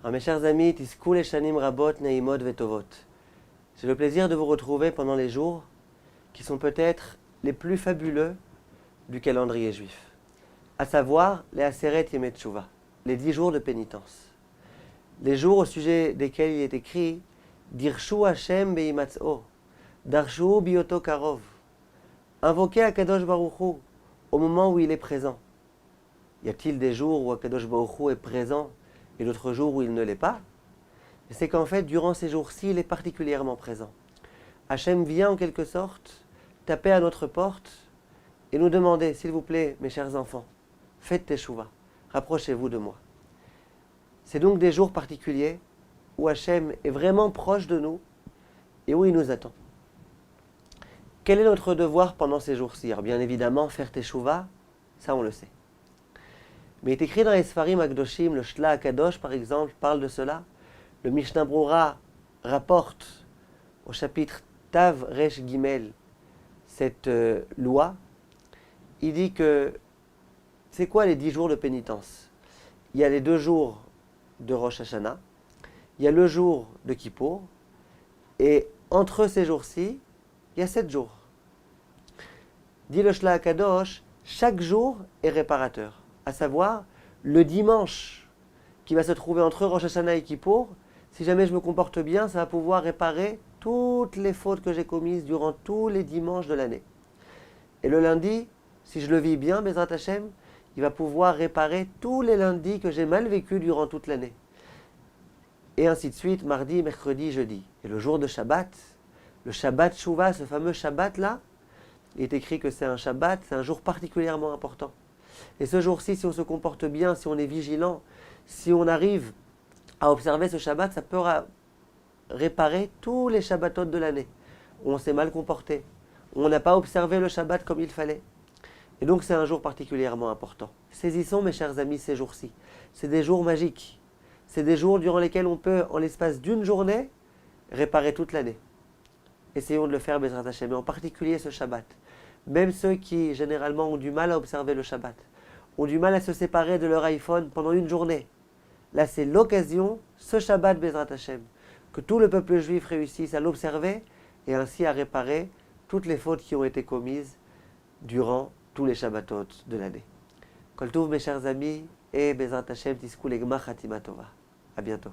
Alors mes chers amis, Tiskou les Shanim Rabot Neimot Vetovot. J'ai le plaisir de vous retrouver pendant les jours qui sont peut-être les plus fabuleux du calendrier juif. À savoir les Aseret Yemei Tshuva, les 10 jours de pénitence. Les jours au sujet desquels il est écrit Dirshu Hashem Beimatz'o, Darshu Bioto Karov. Invoquez Akadosh Baruch Hu au moment où il est présent. Y a-t-il des jours où Akadosh Baruch Hu est présent et d'autres jours où il ne l'est pas? C'est qu'en fait, durant ces jours-ci, il est particulièrement présent. Hachem vient en quelque sorte taper à notre porte et nous demander, s'il vous plaît, mes chers enfants, faites teshuva, rapprochez-vous de moi. C'est donc des jours particuliers où Hachem est vraiment proche de nous et où il nous attend. Quel est notre devoir pendant ces jours-ci? Alors bien évidemment, faire teshuva, ça on le sait. Mais il est écrit dans les Sfarim Akdoshim, le Shla Akadosh par exemple, parle de cela. Le Mishnah Brura rapporte au chapitre Tav Resh Gimel cette loi. Il dit que c'est quoi les 10 jours de pénitence? Il y a les 2 jours de Rosh Hashanah, il y a le jour de Kippour, et entre ces jours-ci, il y a 7 jours. Dit le Shla Akadosh, chaque jour est réparateur. À savoir, le dimanche qui va se trouver entre Rosh Hashanah et Kippour, si jamais je me comporte bien, ça va pouvoir réparer toutes les fautes que j'ai commises durant tous les dimanches de l'année. Et le lundi, si je le vis bien, Bezrat Hashem, il va pouvoir réparer tous les lundis que j'ai mal vécus durant toute l'année. Et ainsi de suite, mardi, mercredi, jeudi. Et le jour de Shabbat, le Shabbat Shuvah, ce fameux Shabbat-là, il est écrit que c'est un Shabbat, c'est un jour particulièrement important. Et ce jour-ci, si on se comporte bien, si on est vigilant, si on arrive à observer ce Shabbat, ça peut réparer tous les Shabbatot de l'année, où on s'est mal comporté, où on n'a pas observé le Shabbat comme il fallait. Et donc c'est un jour particulièrement important. Saisissons, mes chers amis, ces jours-ci. C'est des jours magiques. C'est des jours durant lesquels on peut, en l'espace d'une journée, réparer toute l'année. Essayons de le faire, Bezrat Hashem, et en particulier ce Shabbat. Même ceux qui, généralement, ont du mal à observer le Shabbat, ont du mal à se séparer de leur iPhone pendant une journée. Là, c'est l'occasion, ce Shabbat, Bezrat Hashem, que tout le peuple juif réussisse à l'observer et ainsi à réparer toutes les fautes qui ont été commises durant tous les Shabbatot de l'année. Kol Tov, mes chers amis, et Bezrat Hashem, Tiskou Legma Chatima Tova. À bientôt.